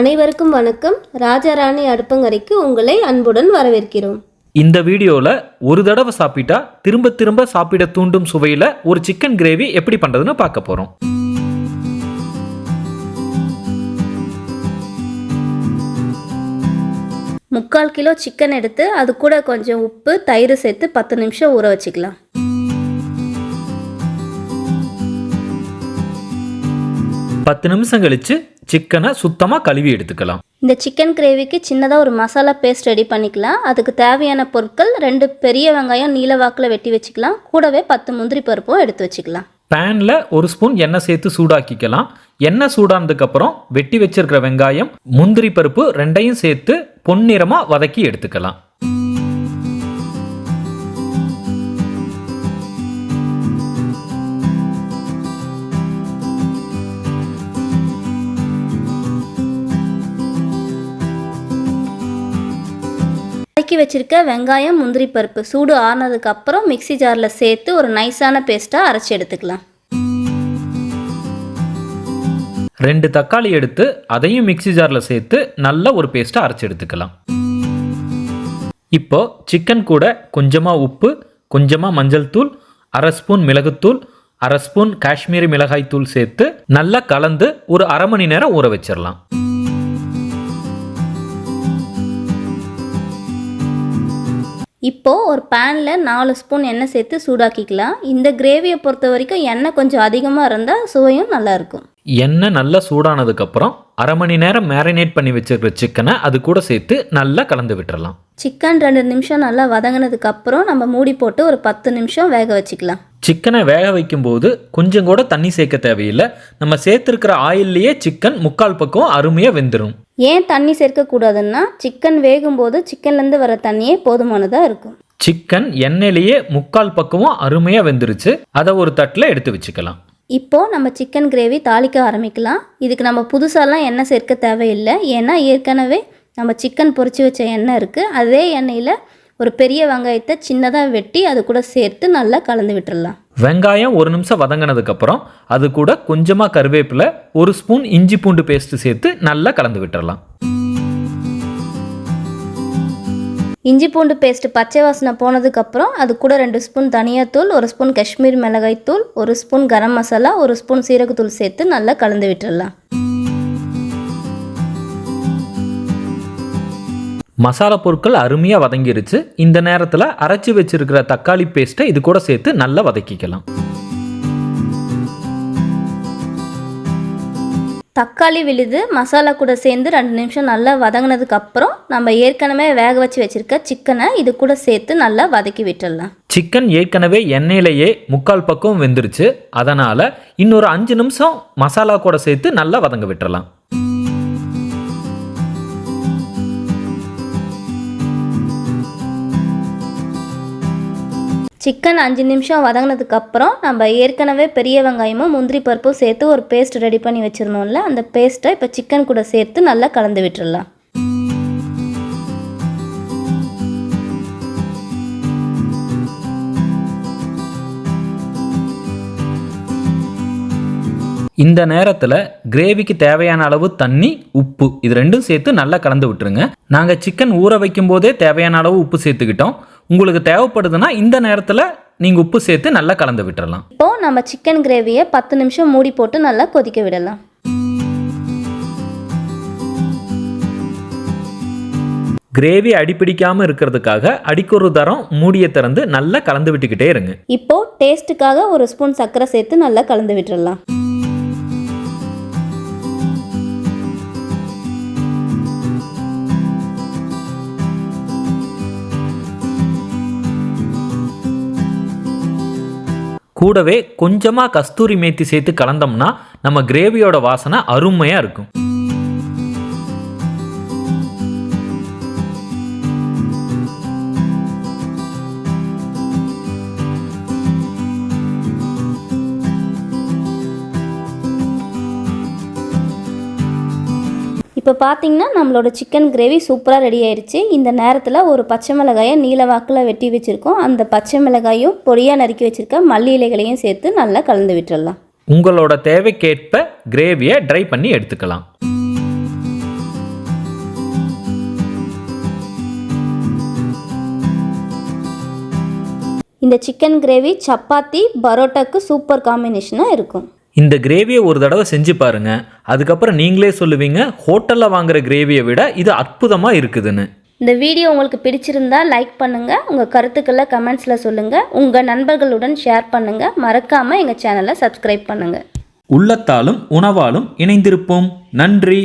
அனைவருக்கும் வணக்கம். ராஜாராணி அடுப்பங்கரைக்கு உங்களை அன்புடன் வரவேற்கிறோம். இந்த வீடியோவில் ஒரு தடவை சாப்பிட்டா திரும்ப திரும்ப சாப்பிட தூண்டும் சுவையில் ஒரு சிக்கன் கிரேவி எப்படி பண்ணுறதுன்னு பார்க்க போகிறோம். முக்கால் கிலோ சிக்கன் எடுத்து அது கூட கொஞ்சம் உப்பு தயிர் சேர்த்து 10 நிமிஷம் ஊற வச்சுக்கலாம். பத்து நிமிஷம் கழித்து சிக்கனை சுத்தமாக கழுவி எடுத்துக்கலாம். இந்த சிக்கன் கிரேவிக்கு சின்னதாக ஒரு மசாலா பேஸ்ட் ரெடி பண்ணிக்கலாம். அதுக்கு தேவையான பொருட்கள் 2 பெரிய வெங்காயம் நீல வாக்கில் வெட்டி வச்சுக்கலாம். கூடவே 10 முந்திரி பருப்பும் எடுத்து வச்சுக்கலாம். பேனில் 1 ஸ்பூன் எண்ணெய் சேர்த்து சூடாக்கிக்கலாம். எண்ணெய் சூடானதுக்கப்புறம் வெட்டி வச்சிருக்கிற வெங்காயம் முந்திரி பருப்பு 2ஐயும் சேர்த்து பொன்னிறமாக வதக்கி எடுத்துக்கலாம். வதக்கி வச்சிருக்க வெங்காயம் முந்திரி பருப்பு சூடு ஆறுனதுக்கு அப்புறம் மிக்ஸி ஜாரில் சேர்த்து ஒரு நைஸான பேஸ்ட்டாக அரைச்சி எடுத்துக்கலாம். 2 தக்காளி எடுத்து அதையும் மிக்ஸி ஜாரில் சேர்த்து நல்ல ஒரு பேஸ்ட்டாக அரைச்சி எடுத்துக்கலாம். இப்போ சிக்கன் கூட கொஞ்சமாக உப்பு, கொஞ்சமாக மஞ்சள் தூள், 1/2 ஸ்பூன் மிளகுத்தூள், 1/2 ஸ்பூன் காஷ்மீரி மிளகாய் தூள் சேர்த்து நல்லா கலந்து ஒரு அரை மணி நேரம் ஊற வச்சிடலாம். இப்போது ஒரு பேனில் 4 ஸ்பூன் எண்ணெய் சேர்த்து சூடாக்கிக்கலாம். இந்த கிரேவியை பொறுத்த வரைக்கும் எண்ணெய் கொஞ்சம் அதிகமாக இருந்தால் சுவையும் நல்லாயிருக்கும். எண்ணெய் நல்லா சூடானதுக்கப்புறம் அரை மணி நேரம் மேரினேட் பண்ணி வச்சுருக்கிற சிக்கனை அது கூட சேர்த்து நல்லா கலந்து விட்டுறலாம். சிக்கன் 2 நிமிஷம் நல்லா வதங்கினதுக்கு அப்புறம் நம்ம மூடி போட்டு ஒரு 10 நிமிஷம் வேக வச்சுக்கலாம். சிக்கனை வேக வைக்கும்போது கொஞ்சம் கூட தண்ணி சேர்க்க தேவையில்லை. நம்ம சேர்த்துருக்கிற ஆயில்லையே சிக்கன் முக்கால் பக்கம் அருமையாக வெந்துடும். ஏன் தண்ணி சேர்க்கக்கூடாதுன்னா சிக்கன் வேகும்போது சிக்கன்லேருந்து வர தண்ணியே போதுமானதாக இருக்கும். சிக்கன் எண்ணெயிலேயே முக்கால் பக்கமும் அருமையாக வெந்துருச்சு. அதை ஒரு தட்டில் எடுத்து வச்சுக்கலாம். இப்போது நம்ம சிக்கன் கிரேவி தாளிக்க ஆரம்பிக்கலாம். இதுக்கு நம்ம புதுசாலாம் எண்ணெய் சேர்க்க தேவையில்லை. ஏன்னா ஏற்கனவே நம்ம சிக்கன் பொரிச்சு வச்ச எண்ணெய் இருக்குது. அதே எண்ணெயில் ஒரு பெரிய வெங்காயத்தை சின்னதாக வெட்டி அது கூட சேர்த்து நல்லா கலந்து விட்டுடலாம். வெங்காயம் 1 நிமிஷம் வதங்கினதுக்கப்புறம் அது கூட கொஞ்சமாக கருவேப்பிலை, 1 ஸ்பூன் இஞ்சி பூண்டு பேஸ்ட்டு சேர்த்து நல்லா கலந்து விட்டுடலாம். இஞ்சி பூண்டு பேஸ்ட்டு பச்சை வாசனை போனதுக்கப்புறம் அது கூட 2 ஸ்பூன் தனியாத்தூள், 1 ஸ்பூன் காஷ்மீர் மிளகாய் தூள், 1 ஸ்பூன் கரம் மசாலா, 1 ஸ்பூன் சீரகத்தூள் சேர்த்து நல்லா கலந்து விட்டுடலாம். மசாலா பொருட்கள் அருமையாக வதங்கிருச்சு. இந்த நேரத்தில் அரைச்சி வச்சிருக்கிற தக்காளி பேஸ்ட்டை இது கூட சேர்த்து நல்லா வதக்கிக்கலாம். தக்காளி விழுது மசாலா கூட சேர்ந்து 2 நிமிஷம் நல்லா வதங்கினதுக்கு அப்புறம் நம்ம ஏற்கனவே வேக வச்சு வச்சிருக்க சிக்கனை இது கூட சேர்த்து நல்லா வதக்கி விட்டுடலாம். சிக்கன் ஏற்கனவே எண்ணெயிலேயே முக்கால் பக்கம் வெந்துருச்சு. அதனால் இன்னொரு 5 நிமிஷம் மசாலா கூட சேர்த்து நல்லா வதங்க விட்டுறலாம். சிக்கன் 5 நிமிஷம் வதங்கினதுக்கப்புறம் நம்ம ஏற்கனவே பெரிய வெங்காயமும் முந்திரி பருப்பும் சேர்த்து ஒரு பேஸ்ட் ரெடி பண்ணி வச்சுருந்தோம்ல, அந்த பேஸ்ட்டை இப்போ சிக்கன் கூட சேர்த்து நல்லா கலந்து விட்டுடலாம். இந்த நேரத்தில் கிரேவிக்கு தேவையான அளவு தண்ணி, உப்பு இது ரெண்டும் சேர்த்து நல்லா கலந்து விட்டுருங்க. நாங்கள் சிக்கன் ஊற வைக்கும் போதே தேவையான அளவு உப்பு சேர்த்துக்கிட்டோம். உங்களுக்கு தேவைப்படுதுன்னா இந்த நேரத்தில் நீங்கள் உப்பு சேர்த்து நல்லா கலந்து விட்டுறலாம். இப்போது நம்ம சிக்கன் கிரேவியை 10 நிமிஷம் மூடி போட்டு நல்லா கொதிக்க விடலாம். கிரேவி அடிப்பிடிக்காமல் இருக்கிறதுக்காக அடிக்கொரு தரம் மூடியை திறந்து நல்லா கலந்து விட்டுக்கிட்டே இருங்க. இப்போது டேஸ்ட்டுக்காக 1 ஸ்பூன் சர்க்கரை சேர்த்து நல்லா கலந்து விட்டுறலாம். கூடவே கொஞ்சமாக கஸ்தூரி மேத்தி சேர்த்து கலந்தோம்னா நம்ம கிரேவியோட வாசனை அருமையாக இருக்கும். இப்போ பார்த்தீங்கன்னா நம்மளோட சிக்கன் கிரேவி சூப்பராக ரெடி ஆயிடுச்சு. இந்த நேரத்தில் ஒரு பச்சை மிளகாயை நீல வாக்கில் வெட்டி வச்சுருக்கோம். அந்த பச்சை மிளகாயும் பொடியாக நறுக்கி வச்சுருக்க மல்லி இலைகளையும் சேர்த்து நல்லா கலந்து விட்டுடலாம். உங்களோட தேவைக்கேற்ப கிரேவியை ட்ரை பண்ணி எடுத்துக்கலாம். இந்த சிக்கன் கிரேவி சப்பாத்தி பரோட்டாக்கு சூப்பர் காம்பினேஷனாக இருக்கும். இந்த கிரேவியை ஒரு தடவை செஞ்சு பாருங்க, அதுக்கப்புறம் நீங்களே சொல்லுவீங்க ஹோட்டலில் வாங்குற கிரேவியை விட இது அற்புதமாக இருக்குதுன்னு. இந்த வீடியோ உங்களுக்கு பிடிச்சிருந்தா லைக் பண்ணுங்கள், உங்கள் கருத்துக்களை கமெண்ட்ஸில் சொல்லுங்கள், உங்கள் நண்பர்களுடன் ஷேர் பண்ணுங்கள், மறக்காமல் எங்கள் சேனலை சப்ஸ்கிரைப் பண்ணுங்கள். உள்ளத்தாலும் உணவாலும் இணைந்திருப்போம். நன்றி.